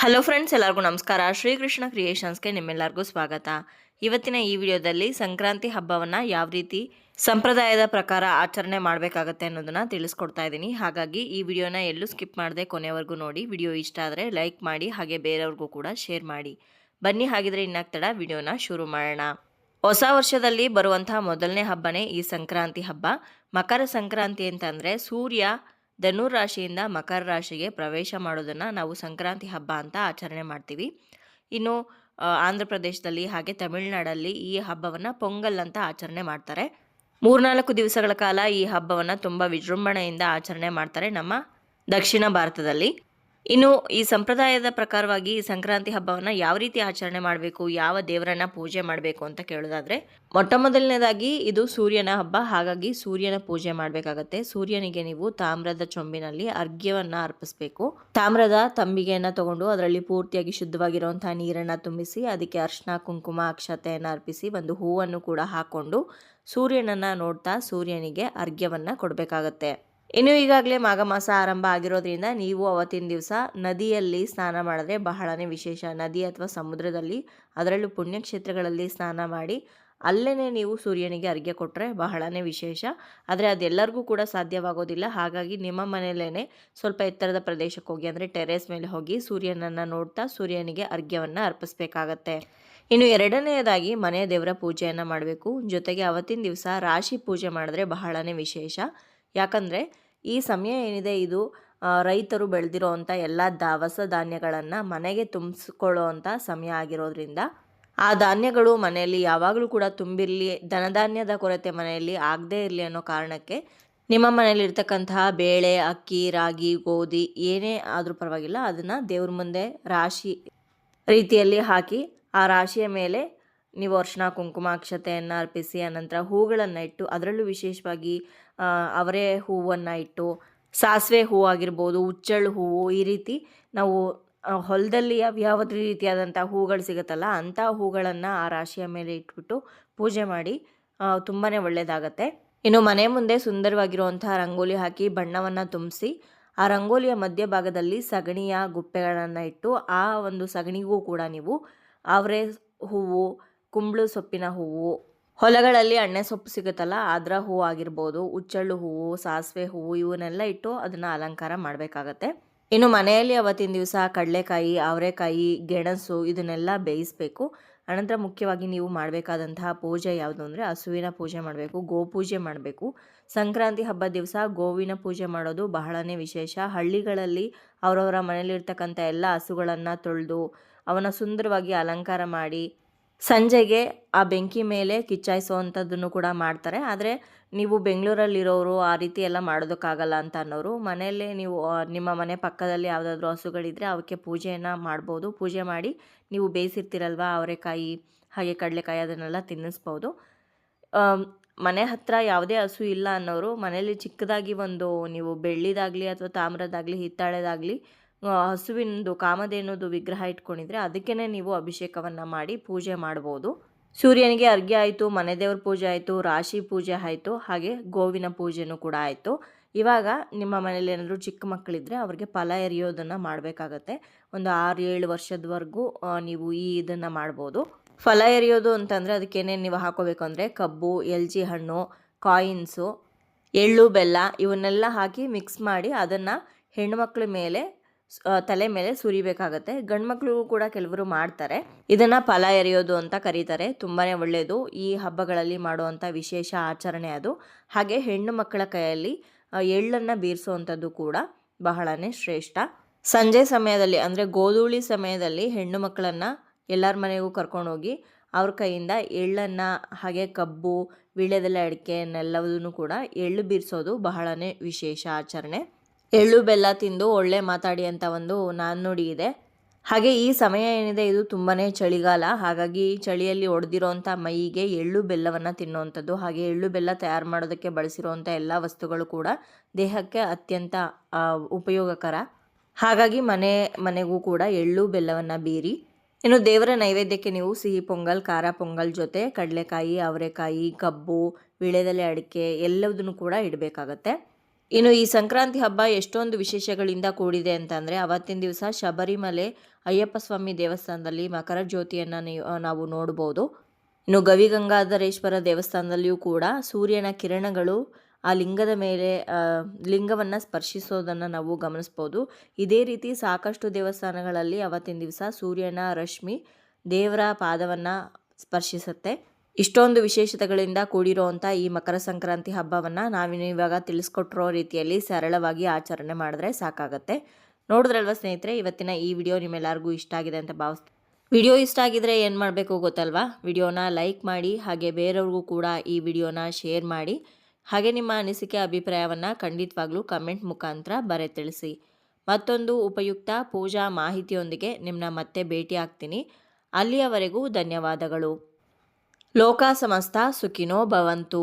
Hello friends, ಎಲ್ಲರಿಗೂ ನಮಸ್ಕಾರ. ಶ್ರೀಕೃಷ್ಣ ಕ್ರಿಯೇಷನ್ಸ್ಗೆ ನಿಮ್ಮೆಲ್ಲರಿಗೂ ಸ್ವಾಗತ. ಇವತ್ತಿನ ಈ ವಿಡಿಯೋದಲ್ಲಿ ಸಂಕ್ರಾಂತಿ ಹಬ್ಬವನ್ನು ಯಾವ ರೀತಿ ಸಂಪ್ರದಾಯದ ಪ್ರಕಾರ ಆಚರಣೆ ಮಾಡಬೇಕಾಗತ್ತೆ ಅನ್ನೋದನ್ನು ತಿಳಿಸ್ಕೊಡ್ತಾ ಇದ್ದೀನಿ. ಹಾಗಾಗಿ ಈ ವಿಡಿಯೋನ ಎಲ್ಲೂ ಸ್ಕಿಪ್ ಮಾಡದೆ ಕೊನೆವರೆಗೂ ನೋಡಿ. ವಿಡಿಯೋ ಇಷ್ಟ ಆದರೆ ಲೈಕ್ ಮಾಡಿ, ಹಾಗೆ ಬೇರೆಯವ್ರಿಗೂ ಕೂಡ ಶೇರ್ ಮಾಡಿ. ಬನ್ನಿ, ಹಾಗಿದ್ರೆ ಇನ್ನಾಗ್ತಡ ವಿಡಿಯೋನ ಶುರು ಮಾಡೋಣ. ಹೊಸ ವರ್ಷದಲ್ಲಿ ಬರುವಂತಹ ಮೊದಲನೇ ಹಬ್ಬನೇ ಈ ಸಂಕ್ರಾಂತಿ ಹಬ್ಬ. ಮಕರ ಸಂಕ್ರಾಂತಿ ಅಂತಂದರೆ ಸೂರ್ಯ ಧನುರ್ ರಾಶಿಯಿಂದ ಮಕರ ರಾಶಿಗೆ ಪ್ರವೇಶ ಮಾಡೋದನ್ನು ನಾವು ಸಂಕ್ರಾಂತಿ ಹಬ್ಬ ಅಂತ ಆಚರಣೆ ಮಾಡ್ತೀವಿ. ಇನ್ನು ಆಂಧ್ರ ಪ್ರದೇಶದಲ್ಲಿ ಹಾಗೆ ತಮಿಳುನಾಡಲ್ಲಿ ಈ ಹಬ್ಬವನ್ನು ಪೊಂಗಲ್ ಅಂತ ಆಚರಣೆ ಮಾಡ್ತಾರೆ. 3-4 ದಿವಸಗಳ ಕಾಲ ಈ ಹಬ್ಬವನ್ನು ತುಂಬ ವಿಜೃಂಭಣೆಯಿಂದ ಆಚರಣೆ ಮಾಡ್ತಾರೆ ನಮ್ಮ ದಕ್ಷಿಣ ಭಾರತದಲ್ಲಿ. ಇನ್ನು ಈ ಸಂಪ್ರದಾಯದ ಪ್ರಕಾರವಾಗಿ ಸಂಕ್ರಾಂತಿ ಹಬ್ಬವನ್ನು ಯಾವ ರೀತಿ ಆಚರಣೆ ಮಾಡಬೇಕು, ಯಾವ ದೇವರನ್ನ ಪೂಜೆ ಮಾಡಬೇಕು ಅಂತ ಕೇಳೋದಾದ್ರೆ, ಮೊಟ್ಟ ಮೊದಲನೇದಾಗಿ ಇದು ಸೂರ್ಯನ ಹಬ್ಬ. ಹಾಗಾಗಿ ಸೂರ್ಯನ ಪೂಜೆ ಮಾಡಬೇಕಾಗತ್ತೆ. ಸೂರ್ಯನಿಗೆ ನೀವು ತಾಮ್ರದ ಚೊಂಬಿನಲ್ಲಿ ಅರ್ಘ್ಯವನ್ನ ಅರ್ಪಿಸಬೇಕು. ತಾಮ್ರದ ತಂಬಿಗೆಯನ್ನು ತಗೊಂಡು ಅದರಲ್ಲಿ ಪೂರ್ತಿಯಾಗಿ ಶುದ್ಧವಾಗಿರುವಂತಹ ನೀರನ್ನು ತುಂಬಿಸಿ, ಅದಕ್ಕೆ ಅರ್ಶಿನ, ಕುಂಕುಮ, ಅಕ್ಷತೆಯನ್ನು ಅರ್ಪಿಸಿ, ಒಂದು ಹೂವನ್ನು ಕೂಡ ಹಾಕೊಂಡು ಸೂರ್ಯನನ್ನ ನೋಡ್ತಾ ಸೂರ್ಯನಿಗೆ ಅರ್ಘ್ಯವನ್ನ ಕೊಡಬೇಕಾಗತ್ತೆ. ಇನ್ನು ಈಗಾಗಲೇ ಮಾಘ ಮಾಸ ಆರಂಭ ಆಗಿರೋದ್ರಿಂದ ನೀವು ಅವತ್ತಿನ ದಿವಸ ನದಿಯಲ್ಲಿ ಸ್ನಾನ ಮಾಡಿದ್ರೆ ಬಹಳನೇ ವಿಶೇಷ. ನದಿ ಅಥವಾ ಸಮುದ್ರದಲ್ಲಿ, ಅದರಲ್ಲೂ ಪುಣ್ಯಕ್ಷೇತ್ರಗಳಲ್ಲಿ ಸ್ನಾನ ಮಾಡಿ ಅಲ್ಲೇ ನೀವು ಸೂರ್ಯನಿಗೆ ಅರ್ಘ್ಯ ಕೊಟ್ಟರೆ ಬಹಳನೇ ವಿಶೇಷ. ಆದರೆ ಅದೆಲ್ಲರಿಗೂ ಕೂಡ ಸಾಧ್ಯವಾಗೋದಿಲ್ಲ. ಹಾಗಾಗಿ ನಿಮ್ಮ ಮನೆಯಲ್ಲೇ ಸ್ವಲ್ಪ ಎತ್ತರದ ಪ್ರದೇಶಕ್ಕೆ ಹೋಗಿ, ಅಂದರೆ ಟೆರೇಸ್ ಮೇಲೆ ಹೋಗಿ ಸೂರ್ಯನನ್ನು ನೋಡ್ತಾ ಸೂರ್ಯನಿಗೆ ಅರ್ಘ್ಯವನ್ನು ಅರ್ಪಿಸಬೇಕಾಗತ್ತೆ. ಇನ್ನು ಎರಡನೆಯದಾಗಿ ಮನೆ ದೇವರ ಪೂಜೆಯನ್ನು ಮಾಡಬೇಕು. ಜೊತೆಗೆ ಅವತ್ತಿನ ದಿವಸ ರಾಶಿ ಪೂಜೆ ಮಾಡಿದ್ರೆ ಬಹಳನೇ ವಿಶೇಷ. ಯಾಕಂದರೆ ಈ ಸಮಯ ಏನಿದೆ ಇದು ರೈತರು ಬೆಳೆದಿರೋ ಅಂಥ ಎಲ್ಲ ದವಸ ಧಾನ್ಯಗಳನ್ನು ಮನೆಗೆ ತುಂಬಿಸ್ಕೊಳ್ಳೋ ಅಂಥ ಸಮಯ ಆಗಿರೋದ್ರಿಂದ ಆ ಧಾನ್ಯಗಳು ಮನೆಯಲ್ಲಿ ಯಾವಾಗಲೂ ಕೂಡ ತುಂಬಿರಲಿ, ಧನಧಾನ್ಯದ ಕೊರತೆ ಮನೆಯಲ್ಲಿ ಆಗದೇ ಇರಲಿ ಅನ್ನೋ ಕಾರಣಕ್ಕೆ ನಿಮ್ಮ ಮನೇಲಿ ಇರ್ತಕ್ಕಂತಹ ಬೇಳೆ, ಅಕ್ಕಿ, ರಾಗಿ, ಗೋಧಿ ಏನೇ ಆದರೂ ಪರವಾಗಿಲ್ಲ, ಅದನ್ನು ದೇವ್ರ ಮುಂದೆ ರಾಶಿ ರೀತಿಯಲ್ಲಿ ಹಾಕಿ ಆ ರಾಶಿಯ ಮೇಲೆ ನೀವು ಅರ್ಶಿನ, ಕುಂಕುಮ, ಅಕ್ಷತೆಯನ್ನು ಅರ್ಪಿಸಿ, ಅನಂತರ ಹೂಗಳನ್ನು ಇಟ್ಟು, ಅದರಲ್ಲೂ ವಿಶೇಷವಾಗಿ ಅವರೇ ಹೂವನ್ನು ಇಟ್ಟು, ಸಾಸಿವೆ ಹೂವು ಆಗಿರ್ಬೋದು, ಹುಚ್ಚಳ್ಳು ಹೂವು, ಈ ರೀತಿ ನಾವು ಹೊಲದಲ್ಲಿ ಯಾವ ರೀತಿಯಾದಂಥ ಹೂಗಳು ಸಿಗುತ್ತಲ್ಲ ಅಂಥ ಹೂಗಳನ್ನು ಆ ರಾಶಿಯ ಮೇಲೆ ಇಟ್ಬಿಟ್ಟು ಪೂಜೆ ಮಾಡಿ ತುಂಬಾ ಒಳ್ಳೆಯದಾಗತ್ತೆ. ಇನ್ನು ಮನೆ ಮುಂದೆ ಸುಂದರವಾಗಿರುವಂಥ ರಂಗೋಲಿ ಹಾಕಿ ಬಣ್ಣವನ್ನು ತುಂಬಿಸಿ, ಆ ರಂಗೋಲಿಯ ಮಧ್ಯಭಾಗದಲ್ಲಿ ಸಗಣಿಯ ಗುಪ್ಪೆಗಳನ್ನು ಇಟ್ಟು, ಆ ಒಂದು ಸಗಣಿಗೂ ಕೂಡ ನೀವು ಅವರೇ ಹೂವು, ಕುಂಬಳು ಸೊಪ್ಪಿನ ಹೂವು, ಹೊಲಗಳಲ್ಲಿ ಎಣ್ಣೆ ಸೊಪ್ಪು ಸಿಗುತ್ತಲ್ಲ ಅದರ ಹೂವು ಆಗಿರ್ಬೋದು, ಹುಚ್ಚಳ್ಳು ಹೂವು, ಸಾಸಿವೆ ಹೂವು, ಇವನ್ನೆಲ್ಲ ಇಟ್ಟು ಅದನ್ನು ಅಲಂಕಾರ ಮಾಡಬೇಕಾಗತ್ತೆ. ಇನ್ನು ಮನೆಯಲ್ಲಿ ಅವತ್ತಿನ ದಿವಸ ಕಡಲೆಕಾಯಿ, ಅವರೆಕಾಯಿ, ಗೆಣಸು ಇದನ್ನೆಲ್ಲ ಬೇಯಿಸಬೇಕು. ಅನಂತರ ಮುಖ್ಯವಾಗಿ ನೀವು ಮಾಡಬೇಕಾದಂತಹ ಪೂಜೆ ಯಾವುದು ಅಂದರೆ ಹಸುವಿನ ಪೂಜೆ ಮಾಡಬೇಕು, ಗೋಪೂಜೆ ಮಾಡಬೇಕು. ಸಂಕ್ರಾಂತಿ ಹಬ್ಬದ ದಿವಸ ಗೋವಿನ ಪೂಜೆ ಮಾಡೋದು ಬಹಳನೇ ವಿಶೇಷ. ಹಳ್ಳಿಗಳಲ್ಲಿ ಅವರವರ ಮನೆಯಲ್ಲಿರ್ತಕ್ಕಂಥ ಎಲ್ಲ ಹಸುಗಳನ್ನು ತೊಳೆದು ಅವನ ಸುಂದರವಾಗಿ ಅಲಂಕಾರ ಮಾಡಿ ಸಂಜೆಗೆ ಆ ಬೆಂಕಿ ಮೇಲೆ ಕಿಚ್ಚಾಯಿಸೋವಂಥದ್ದನ್ನು ಕೂಡ ಮಾಡ್ತಾರೆ. ಆದರೆ ನೀವು ಬೆಂಗಳೂರಲ್ಲಿರೋರು ಆ ರೀತಿ ಎಲ್ಲ ಮಾಡೋದಕ್ಕಾಗಲ್ಲ ಅಂತ ಅನ್ನೋರು, ಮನೆಯಲ್ಲೇ ನೀವು ನಿಮ್ಮ ಮನೆ ಪಕ್ಕದಲ್ಲಿ ಯಾವುದಾದ್ರೂ ಹಸುಗಳಿದ್ದರೆ ಅವಕ್ಕೆ ಪೂಜೆಯನ್ನು ಮಾಡ್ಬೋದು. ಪೂಜೆ ಮಾಡಿ ನೀವು ಬೇಯಿಸಿರ್ತೀರಲ್ವ ಅವರೆಕಾಯಿ ಹಾಗೆ ಕಡಲೆಕಾಯಿ, ಅದನ್ನೆಲ್ಲ ತಿನ್ನಿಸ್ಬೋದು. ಮನೆ ಹತ್ತಿರ ಯಾವುದೇ ಹಸು ಇಲ್ಲ ಅನ್ನೋರು ಮನೆಯಲ್ಲಿ ಚಿಕ್ಕದಾಗಿ ಒಂದು ನೀವು ಬೆಳ್ಳಿದಾಗಲಿ ಅಥವಾ ತಾಮ್ರದಾಗಲಿ, ಹಿತ್ತಾಳೆದಾಗಲಿ ಹಸುವಿನದು ಕಾಮಧೇನುದು ವಿಗ್ರಹ ಇಟ್ಕೊಂಡಿದ್ರೆ ಅದಕ್ಕೇ ನೀವು ಅಭಿಷೇಕವನ್ನು ಮಾಡಿ ಪೂಜೆ ಮಾಡ್ಬೋದು. ಸೂರ್ಯನಿಗೆ ಅರ್ಘ್ಯ ಆಯಿತು, ಮನೆ ದೇವ್ರ ಪೂಜೆ ಆಯಿತು, ರಾಶಿ ಪೂಜೆ ಆಯಿತು, ಹಾಗೆ ಗೋವಿನ ಪೂಜೆನೂ ಕೂಡ ಆಯಿತು. ಇವಾಗ ನಿಮ್ಮ ಮನೇಲಿ ಏನಾದರೂ ಚಿಕ್ಕ ಮಕ್ಕಳಿದ್ರೆ ಅವ್ರಿಗೆ ಫಲ ಎರೆಯೋದನ್ನು ಮಾಡಬೇಕಾಗತ್ತೆ. ಒಂದು 6-7 ವರ್ಷದವರೆಗೂ ನೀವು ಇದನ್ನು ಮಾಡ್ಬೋದು. ಫಲ ಎರೆಯೋದು ಅಂತಂದರೆ ಅದಕ್ಕೇನೇನು ನೀವು ಹಾಕೋಬೇಕು ಅಂದರೆ ಕಬ್ಬು, ಎಲ್ಚಿ ಹಣ್ಣು, ಕಾಯಿನ್ಸು, ಎಳ್ಳು, ಬೆಲ್ಲ ಇವನ್ನೆಲ್ಲ ಹಾಕಿ ಮಿಕ್ಸ್ ಮಾಡಿ ಅದನ್ನು ಹೆಣ್ಣುಮಕ್ಳ ಮೇಲೆ ತಲೆ ಮೇಲೆ ಸುರಿಬೇಕಾಗತ್ತೆ. ಗಂಡು ಮಕ್ಕಳಿಗೂ ಕೂಡ ಕೆಲವರು ಮಾಡ್ತಾರೆ. ಇದನ್ನು ಫಲ ಎರೆಯೋದು ಅಂತ ಕರೀತಾರೆ. ತುಂಬಾ ಒಳ್ಳೆಯದು. ಈ ಹಬ್ಬಗಳಲ್ಲಿ ಮಾಡುವಂಥ ವಿಶೇಷ ಆಚರಣೆ ಅದು. ಹಾಗೆ ಹೆಣ್ಣು ಮಕ್ಕಳ ಕೈಯಲ್ಲಿ ಎಳ್ಳನ್ನು ಬೀರಿಸುವಂಥದ್ದು ಕೂಡ ಬಹಳನೇ ಶ್ರೇಷ್ಠ. ಸಂಜೆ ಸಮಯದಲ್ಲಿ ಅಂದರೆ ಗೋಧೂಳಿ ಸಮಯದಲ್ಲಿ ಹೆಣ್ಣು ಮಕ್ಕಳನ್ನು ಎಲ್ಲರ ಮನೆಗೂ ಕರ್ಕೊಂಡೋಗಿ ಅವ್ರ ಕೈಯಿಂದ ಎಳ್ಳನ್ನು ಹಾಗೆ ಕಬ್ಬು, ವೀಳ್ಯದೆಲೆ, ಅಡಿಕೆಯನ್ನೆಲ್ಲವನ್ನೂ ಕೂಡ ಎಳ್ಳು ಬೀರಿಸೋದು ಬಹಳನೇ ವಿಶೇಷ ಆಚರಣೆ. ಎಳ್ಳು ಬೆಲ್ಲ ತಿಂದು ಒಳ್ಳೆ ಮಾತಾಡಿ ಅಂತ ಒಂದು ನಾಣ್ಣುಡಿ ಇದೆ. ಹಾಗೆ ಈ ಸಮಯ ಏನಿದೆ ಇದು ತುಂಬಾ ಚಳಿಗಾಲ. ಹಾಗಾಗಿ ಚಳಿಯಲ್ಲಿ ಒಡೆದಿರೋಂಥ ಮೈಗೆ ಎಳ್ಳು ಬೆಲ್ಲವನ್ನು ತಿನ್ನುವಂಥದ್ದು, ಹಾಗೆ ಎಳ್ಳು ಬೆಲ್ಲ ತಯಾರು ಮಾಡೋದಕ್ಕೆ ಬಳಸಿರುವಂಥ ಎಲ್ಲ ವಸ್ತುಗಳು ಕೂಡ ದೇಹಕ್ಕೆ ಅತ್ಯಂತ ಉಪಯೋಗಕರ. ಹಾಗಾಗಿ ಮನೆಗೂ ಕೂಡ ಎಳ್ಳು ಬೆಲ್ಲವನ್ನು ಬೀರಿ. ಇನ್ನು ದೇವರ ನೈವೇದ್ಯಕ್ಕೆ ನೀವು ಸಿಹಿ ಪೊಂಗಲ್, ಖಾರ ಪೊಂಗಲ್ ಜೊತೆ ಕಡಲೆಕಾಯಿ, ಅವರೆಕಾಯಿ, ಕಬ್ಬು, ವೀಳ್ಯದೆಲೆ, ಅಡಿಕೆ ಎಲ್ಲದನ್ನು ಕೂಡ ಇಡಬೇಕಾಗತ್ತೆ. ಇನ್ನು ಈ ಸಂಕ್ರಾಂತಿ ಹಬ್ಬ ಎಷ್ಟೊಂದು ವಿಶೇಷಗಳಿಂದ ಕೂಡಿದೆ ಅಂತಂದರೆ, ಅವತ್ತಿನ ದಿವಸ ಶಬರಿಮಲೆ ಅಯ್ಯಪ್ಪ ಸ್ವಾಮಿ ದೇವಸ್ಥಾನದಲ್ಲಿ ಮಕರ ಜ್ಯೋತಿಯನ್ನು ನಾವು ನೋಡ್ಬೋದು. ಇನ್ನು ಗವಿಗಂಗಾಧರೇಶ್ವರ ದೇವಸ್ಥಾನದಲ್ಲಿಯೂ ಕೂಡ ಸೂರ್ಯನ ಕಿರಣಗಳು ಆ ಲಿಂಗದ ಮೇಲೆ ಲಿಂಗವನ್ನು ಸ್ಪರ್ಶಿಸೋದನ್ನು ನಾವು ಗಮನಿಸ್ಬೋದು. ಇದೇ ರೀತಿ ಸಾಕಷ್ಟು ದೇವಸ್ಥಾನಗಳಲ್ಲಿ ಅವತ್ತಿನ ದಿವಸ ಸೂರ್ಯನ ರಶ್ಮಿ ದೇವರ ಪಾದವನ್ನು ಸ್ಪರ್ಶಿಸುತ್ತೆ. ಇಷ್ಟೊಂದು ವಿಶೇಷತೆಗಳಿಂದ ಕೂಡಿರುವಂಥ ಈ ಮಕರ ಸಂಕ್ರಾಂತಿ ಹಬ್ಬವನ್ನು ನಾವಿವಾಗ ತಿಳಿಸ್ಕೊಟ್ಟಿರೋ ರೀತಿಯಲ್ಲಿ ಸರಳವಾಗಿ ಆಚರಣೆ ಮಾಡಿದ್ರೆ ಸಾಕಾಗತ್ತೆ. ನೋಡಿದ್ರಲ್ವ ಸ್ನೇಹಿತರೆ, ಇವತ್ತಿನ ಈ ವಿಡಿಯೋ ನಿಮ್ಮೆಲ್ಲರಿಗೂ ಇಷ್ಟ ಆಗಿದೆ ಅಂತ ಭಾವಿಸ್ತೀನಿ. ವಿಡಿಯೋ ಇಷ್ಟ ಆಗಿದ್ರೆ ಏನು ಮಾಡಬೇಕು ಗೊತ್ತಲ್ವಾ? ವಿಡಿಯೋನ ಲೈಕ್ ಮಾಡಿ, ಹಾಗೆ ಬೇರೆಯವ್ರಿಗೂ ಕೂಡ ಈ ವಿಡಿಯೋನ ಶೇರ್ ಮಾಡಿ. ಹಾಗೆ ನಿಮ್ಮ ಅನಿಸಿಕೆ ಅಭಿಪ್ರಾಯವನ್ನು ಖಂಡಿತವಾಗ್ಲೂ ಕಮೆಂಟ್ ಮುಖಾಂತರ ತಿಳಿಸಿ. ಮತ್ತೊಂದು ಉಪಯುಕ್ತ ಪೂಜಾ ಮಾಹಿತಿಯೊಂದಿಗೆ ನಿಮ್ಮನ್ನ ಮತ್ತೆ ಭೇಟಿ ಆಗ್ತೀನಿ. ಅಲ್ಲಿಯವರೆಗೂ ಧನ್ಯವಾದಗಳು. ಲೋಕ ಸಮಸ್ತ ಸುಖಿನೋ ಭವಂತು.